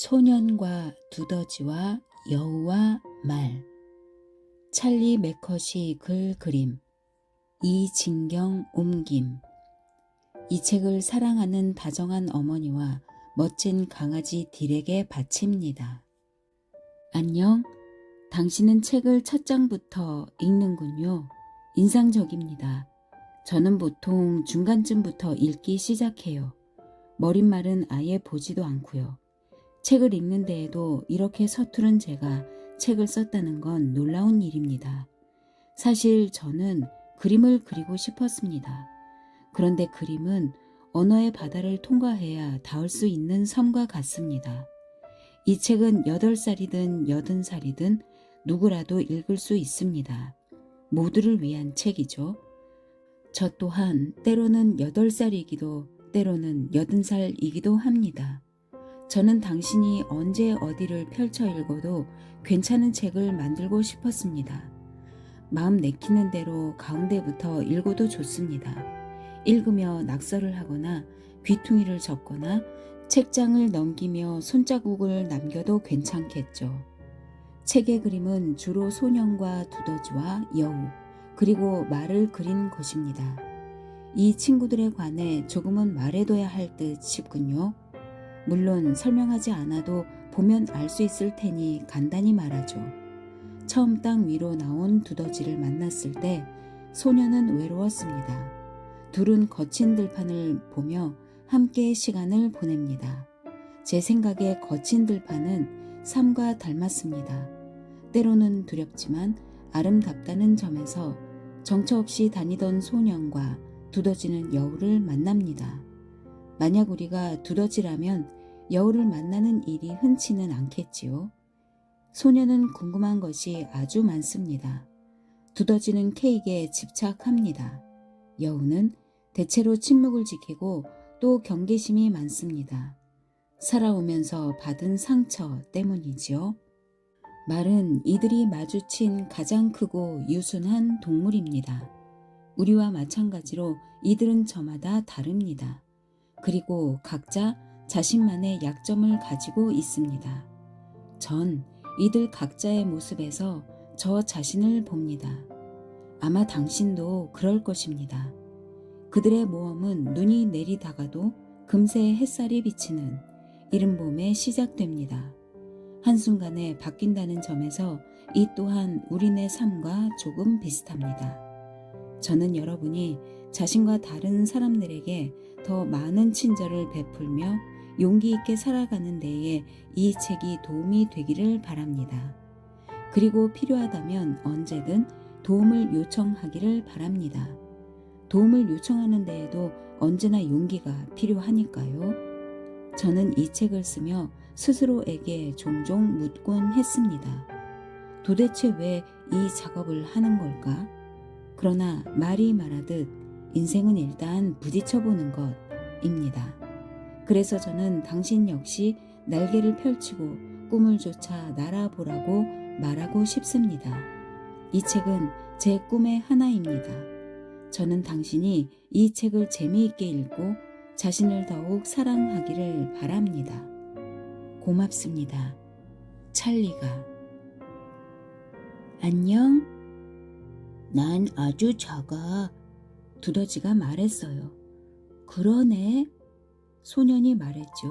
소년과 두더지와 여우와 말. 찰리 매컷이 글 그림, 이진경 옮김. 이 책을 사랑하는 다정한 어머니와 멋진 강아지 딜에게 바칩니다. 안녕. 당신은 책을 첫 장부터 읽는군요. 인상적입니다. 저는 보통 중간쯤부터 읽기 시작해요. 머릿말은 아예 보지도 않고요. 책을 읽는 데에도 이렇게 서투른 제가 책을 썼다는 건 놀라운 일입니다. 사실 저는 그림을 그리고 싶었습니다. 그런데 그림은 언어의 바다를 통과해야 닿을 수 있는 섬과 같습니다. 이 책은 8살이든 80살이든 누구라도 읽을 수 있습니다. 모두를 위한 책이죠. 저 또한 때로는 8살이기도 때로는 80살이기도 합니다. 저는 당신이 언제 어디를 펼쳐 읽어도 괜찮은 책을 만들고 싶었습니다. 마음 내키는 대로 가운데부터 읽어도 좋습니다. 읽으며 낙서를 하거나 귀퉁이를 접거나 책장을 넘기며 손자국을 남겨도 괜찮겠죠. 책의 그림은 주로 소년과 두더지와 여우, 그리고 말을 그린 것입니다. 이 친구들에 관해 조금은 말해둬야 할 듯 싶군요. 물론 설명하지 않아도 보면 알 수 있을 테니 간단히 말하죠. 처음 땅 위로 나온 두더지를 만났을 때 소년은 외로웠습니다. 둘은 거친 들판을 보며 함께 시간을 보냅니다. 제 생각에 거친 들판은 삶과 닮았습니다. 때로는 두렵지만 아름답다는 점에서 정처 없이 다니던 소년과 두더지는 여우를 만납니다. 만약 우리가 두더지라면 여우를 만나는 일이 흔치는 않겠지요. 소년은 궁금한 것이 아주 많습니다. 두더지는 케이크에 집착합니다. 여우는 대체로 침묵을 지키고 또 경계심이 많습니다. 살아오면서 받은 상처 때문이지요. 말은 이들이 마주친 가장 크고 유순한 동물입니다. 우리와 마찬가지로 이들은 저마다 다릅니다. 그리고 각자 자신만의 약점을 가지고 있습니다. 전 이들 각자의 모습에서 저 자신을 봅니다. 아마 당신도 그럴 것입니다. 그들의 모험은 눈이 내리다가도 금세 햇살이 비치는 이른 봄에 시작됩니다. 한순간에 바뀐다는 점에서 이 또한 우리네 삶과 조금 비슷합니다. 저는 여러분이 자신과 다른 사람들에게 더 많은 친절을 베풀며 용기 있게 살아가는 데에 이 책이 도움이 되기를 바랍니다. 그리고 필요하다면 언제든 도움을 요청하기를 바랍니다. 도움을 요청하는 데에도 언제나 용기가 필요하니까요. 저는 이 책을 쓰며 스스로에게 종종 묻곤 했습니다. 도대체 왜 이 작업을 하는 걸까? 그러나 말이 말하듯 인생은 일단 부딪혀보는 것입니다. 그래서 저는 당신 역시 날개를 펼치고 꿈을 쫓아 날아보라고 말하고 싶습니다. 이 책은 제 꿈의 하나입니다. 저는 당신이 이 책을 재미있게 읽고 자신을 더욱 사랑하기를 바랍니다. 고맙습니다. 찰리가. 안녕. 난 아주 작아. 두더지가 말했어요. 그러네. 소년이 말했죠.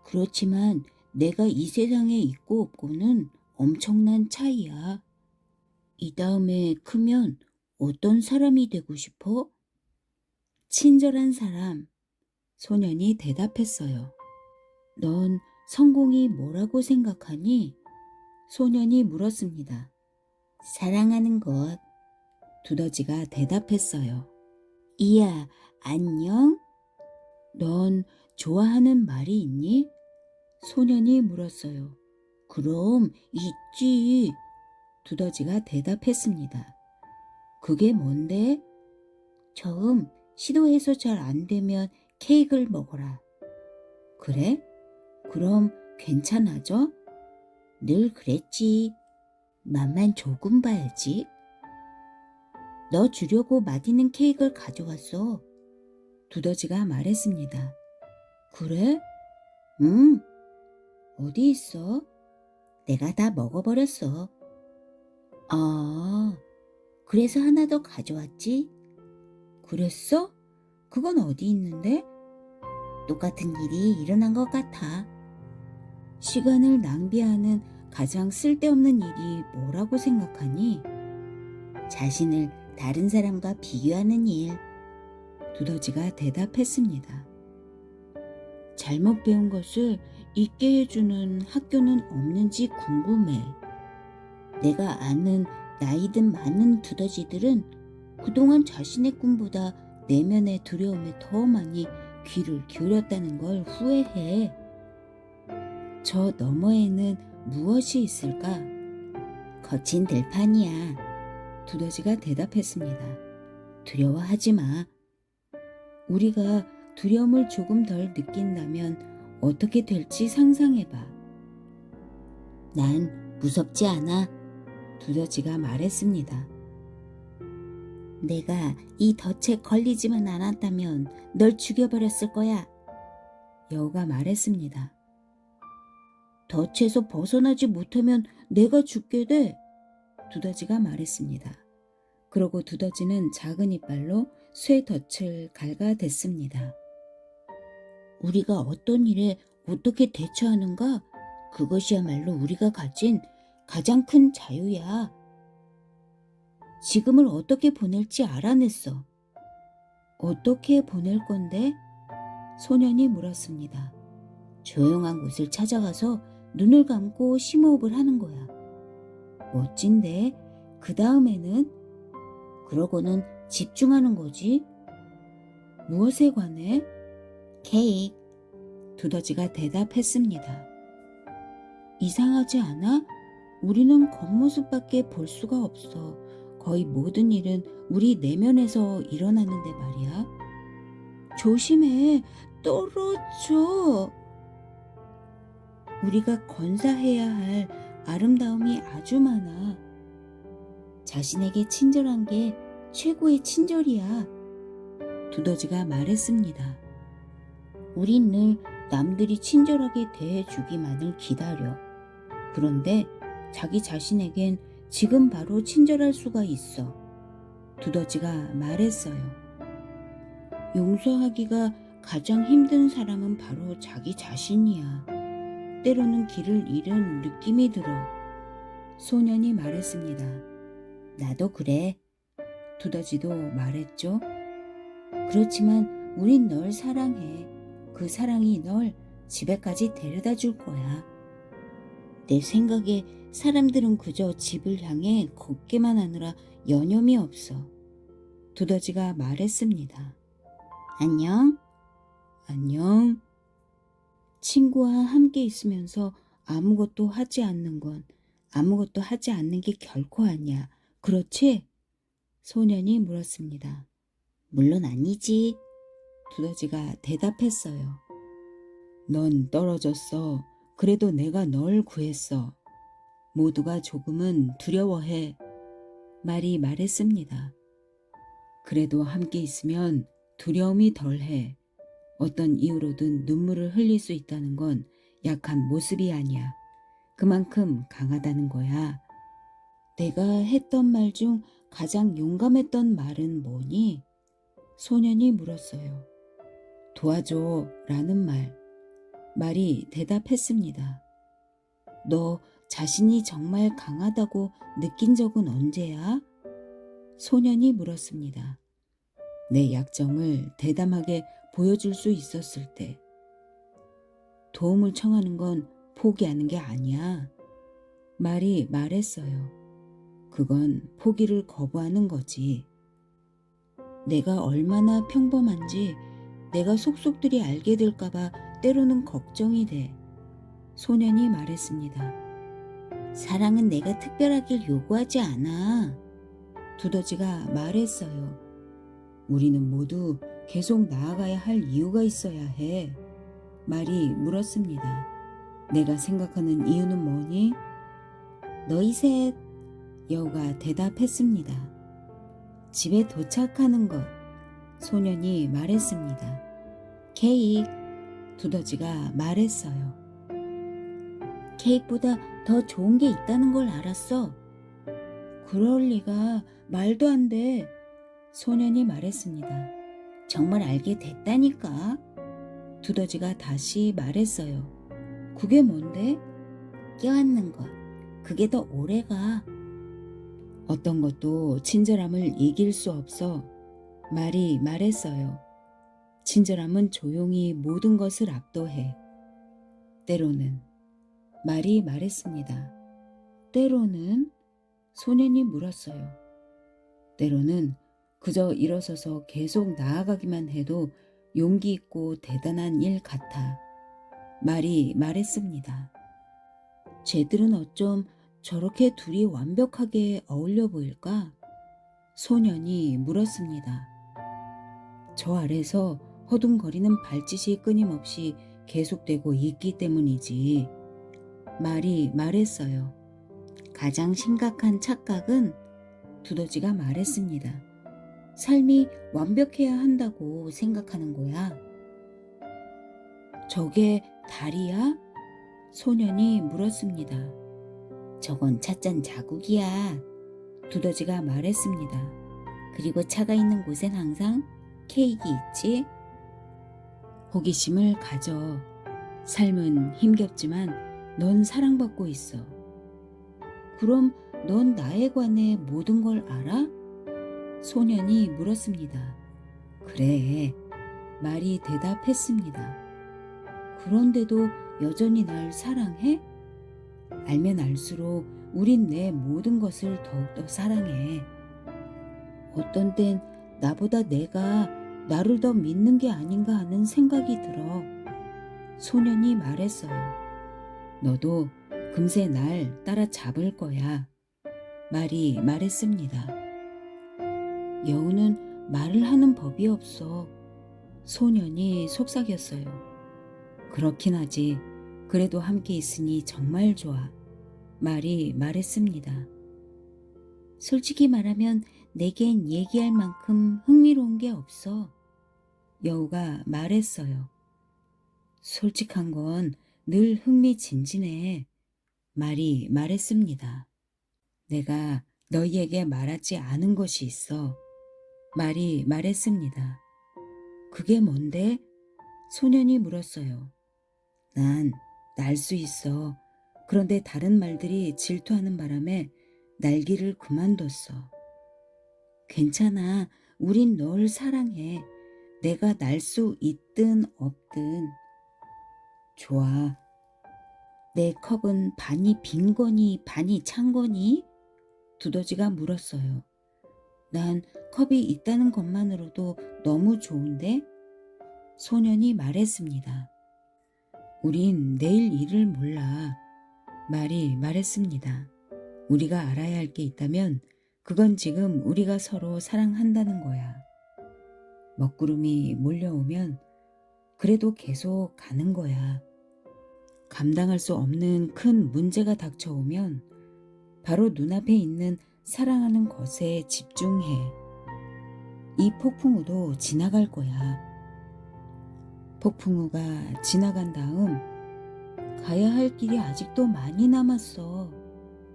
그렇지만 내가 이 세상에 있고 없고는 엄청난 차이야. 이 다음에 크면 어떤 사람이 되고 싶어? 친절한 사람. 소년이 대답했어요. 넌 성공이 뭐라고 생각하니? 소년이 물었습니다. 사랑하는 것. 두더지가 대답했어요. 이야, 안녕? 넌 좋아하는 말이 있니? 소년이 물었어요. 그럼 있지. 두더지가 대답했습니다. 그게 뭔데? 처음 시도해서 잘 안 되면 케이크를 먹어라. 그래? 그럼 괜찮아져? 늘 그랬지. 맛만 조금 봐야지. 너 주려고 맛있는 케이크를 가져왔어. 두더지가 말했습니다. 그래? 응. 어디 있어? 내가 다 먹어버렸어. 아, 그래서 하나 더 가져왔지? 그랬어? 그건 어디 있는데? 똑같은 일이 일어난 것 같아. 시간을 낭비하는 가장 쓸데없는 일이 뭐라고 생각하니? 자신을 다른 사람과 비교하는 일. 두더지가 대답했습니다. 잘못 배운 것을 잊게 해주는 학교는 없는지 궁금해. 내가 아는 나이든 많은 두더지들은 그동안 자신의 꿈보다 내면의 두려움에 더 많이 귀를 기울였다는 걸 후회해. 저 너머에는 무엇이 있을까? 거친 들판이야. 두더지가 대답했습니다. 두려워하지 마. 우리가 두려움을 조금 덜 느낀다면 어떻게 될지 상상해봐. 난 무섭지 않아. 두더지가 말했습니다. 내가 이 덫에 걸리지만 않았다면 널 죽여버렸을 거야. 여우가 말했습니다. 덫에서 벗어나지 못하면 내가 죽게 돼. 두더지가 말했습니다. 그러고 두더지는 작은 이빨로 쇠 덫을 갉아댔습니다. 우리가 어떤 일에 어떻게 대처하는가? 그것이야말로 우리가 가진 가장 큰 자유야. 지금을 어떻게 보낼지 알아냈어. 어떻게 보낼 건데? 소년이 물었습니다. 조용한 곳을 찾아가서 눈을 감고 심호흡을 하는 거야. 멋진데? 그 다음에는? 그러고는 집중하는 거지. 무엇에 관해? 케이크. 두더지가 대답했습니다. 이상하지 않아? 우리는 겉모습밖에 볼 수가 없어. 거의 모든 일은 우리 내면에서 일어나는데 말이야. 조심해. 떨어져. 우리가 건사해야 할 아름다움이 아주 많아. 자신에게 친절한 게 최고의 친절이야. 두더지가 말했습니다. 우린 늘 남들이 친절하게 대해주기만을 기다려. 그런데 자기 자신에겐 지금 바로 친절할 수가 있어. 두더지가 말했어요. 용서하기가 가장 힘든 사람은 바로 자기 자신이야. 때로는 길을 잃은 느낌이 들어. 소년이 말했습니다. 나도 그래. 두더지도 말했죠. 그렇지만 우린 널 사랑해. 그 사랑이 널 집에까지 데려다 줄 거야. 내 생각에 사람들은 그저 집을 향해 걷기만 하느라 여념이 없어. 두더지가 말했습니다. 안녕? 안녕? 친구와 함께 있으면서 아무것도 하지 않는 건 아무것도 하지 않는 게 결코 아니야. 그렇지? 소년이 물었습니다. 물론 아니지. 두더지가 대답했어요. 넌 떨어졌어. 그래도 내가 널 구했어. 모두가 조금은 두려워해. 말이 말했습니다. 그래도 함께 있으면 두려움이 덜해. 어떤 이유로든 눈물을 흘릴 수 있다는 건 약한 모습이 아니야. 그만큼 강하다는 거야. 내가 했던 말 중 가장 용감했던 말은 뭐니? 소년이 물었어요. 도와줘 라는 말. 말이 대답했습니다. 너 자신이 정말 강하다고 느낀 적은 언제야? 소년이 물었습니다. 내 약점을 대담하게 보여줄 수 있었을 때. 도움을 청하는 건 포기하는 게 아니야. 말이 말했어요. 그건 포기를 거부하는 거지. 내가 얼마나 평범한지 내가 속속들이 알게 될까봐 때로는 걱정이 돼. 소년이 말했습니다. 사랑은 내가 특별하길 요구하지 않아. 두더지가 말했어요. 우리는 모두 계속 나아가야 할 이유가 있어야 해. 말이 물었습니다. 내가 생각하는 이유는 뭐니? 너희 셋. 여우가 대답했습니다. 집에 도착하는 것. 소년이 말했습니다. 케이크. 두더지가 말했어요. 케이크보다 더 좋은 게 있다는 걸 알았어. 그럴 리가, 말도 안 돼. 소년이 말했습니다. 정말 알게 됐다니까. 두더지가 다시 말했어요. 그게 뭔데? 껴안는 것. 그게 더 오래가. 어떤 것도 친절함을 이길 수 없어. 말이 말했어요. 친절함은 조용히 모든 것을 압도해. 때로는. 말이 말했습니다. 때로는? 소년이 물었어요. 때로는 그저 일어서서 계속 나아가기만 해도 용기 있고 대단한 일 같아. 말이 말했습니다. 쟤들은 어쩜 저렇게 둘이 완벽하게 어울려 보일까? 소년이 물었습니다. 저 아래서 허둥거리는 발짓이 끊임없이 계속되고 있기 때문이지. 말이 말했어요. 가장 심각한 착각은 두더지가 말했습니다. 삶이 완벽해야 한다고 생각하는 거야. 저게 달이야? 소년이 물었습니다. 저건 찻잔 자국이야. 두더지가 말했습니다. 그리고 차가 있는 곳엔 항상 케이크 있지? 호기심을 가져. 삶은 힘겹지만 넌 사랑받고 있어. 그럼 넌 나에 관해 모든 걸 알아? 소년이 물었습니다. 그래. 말이 대답했습니다. 그런데도 여전히 날 사랑해? 알면 알수록 우린 내 모든 것을 더욱더 사랑해. 어떤 땐 나보다 내가 나를 더 믿는 게 아닌가 하는 생각이 들어. 소년이 말했어요. 너도 금세 날 따라잡을 거야. 말이 말했습니다. 여우는 말을 하는 법이 없어. 소년이 속삭였어요. 그렇긴 하지. 그래도 함께 있으니 정말 좋아. 말이 말했습니다. 솔직히 말하면 내겐 얘기할 만큼 흥미로운 게 없어. 여우가 말했어요. 솔직한 건 늘 흥미진진해. 말이 말했습니다. 내가 너희에게 말하지 않은 것이 있어. 말이 말했습니다. 그게 뭔데? 소년이 물었어요. 난 날 수 있어. 그런데 다른 말들이 질투하는 바람에 날기를 그만뒀어. 괜찮아. 우린 널 사랑해. 내가 날 수 있든 없든. 좋아. 내 컵은 반이 빈 거니 반이 찬 거니? 두더지가 물었어요. 난 컵이 있다는 것만으로도 너무 좋은데? 소년이 말했습니다. 우린 내일 일을 몰라. 말이 말했습니다. 우리가 알아야 할 게 있다면 그건 지금 우리가 서로 사랑한다는 거야. 먹구름이 몰려오면 그래도 계속 가는 거야. 감당할 수 없는 큰 문제가 닥쳐오면 바로 눈앞에 있는 사랑하는 것에 집중해. 이 폭풍우도 지나갈 거야. 폭풍우가 지나간 다음 가야 할 길이 아직도 많이 남았어.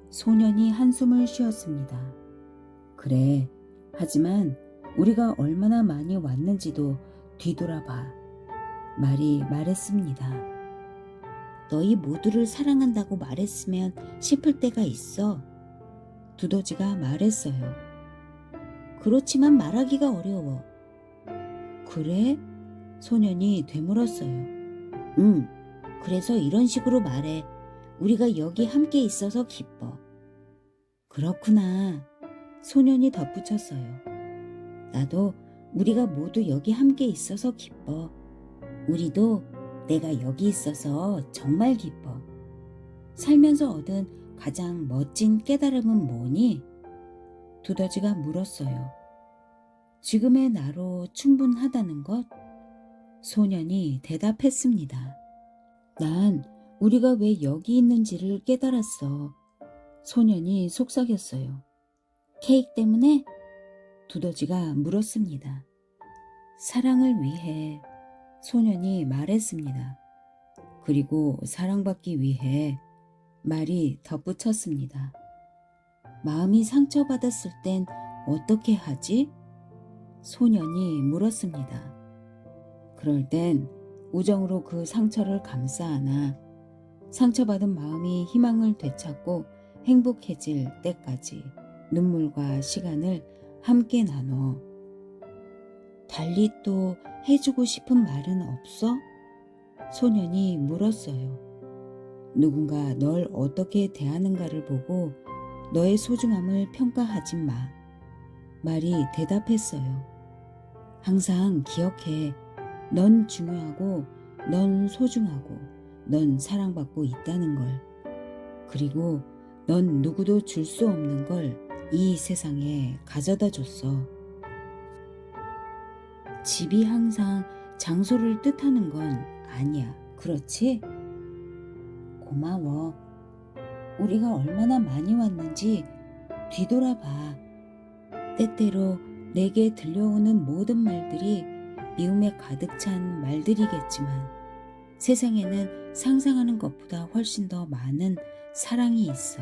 소년이 한숨을 쉬었습니다. 그래. 하지만 우리가 얼마나 많이 왔는지도 뒤돌아봐. 말이 말했습니다. 너희 모두를 사랑한다고 말했으면 싶을 때가 있어. 두더지가 말했어요. 그렇지만 말하기가 어려워. 그래? 소년이 되물었어요. 그래서 이런 식으로 말해. 우리가 여기 함께 있어서 기뻐. 그렇구나. 소년이 덧붙였어요. 나도 우리가 모두 여기 함께 있어서 기뻐. 우리도 내가 여기 있어서 정말 기뻐. 살면서 얻은 가장 멋진 깨달음은 뭐니? 두더지가 물었어요. 지금의 나로 충분하다는 것? 소년이 대답했습니다. 난 우리가 왜 여기 있는지를 깨달았어. 소년이 속삭였어요. 케이크 때문에? 두더지가 물었습니다. 사랑을 위해. 소년이 말했습니다. 그리고 사랑받기 위해. 말이 덧붙였습니다. 마음이 상처받았을 땐 어떻게 하지? 소년이 물었습니다. 그럴 땐 우정으로 그 상처를 감싸 안아 상처받은 마음이 희망을 되찾고 행복해질 때까지 눈물과 시간을 함께 나눠. 달리 또 해주고 싶은 말은 없어? 소년이 물었어요. 누군가 널 어떻게 대하는가를 보고 너의 소중함을 평가하지 마. 말이 대답했어요. 항상 기억해. 넌 중요하고 넌 소중하고 넌 사랑받고 있다는 걸. 그리고 넌 누구도 줄 수 없는 걸 이 세상에 가져다 줬어. 집이 항상 장소를 뜻하는 건 아니야. 그렇지? 고마워. 우리가 얼마나 많이 왔는지 뒤돌아봐. 때때로 내게 들려오는 모든 말들이 미움에 가득 찬 말들이겠지만 세상에는 상상하는 것보다 훨씬 더 많은 사랑이 있어.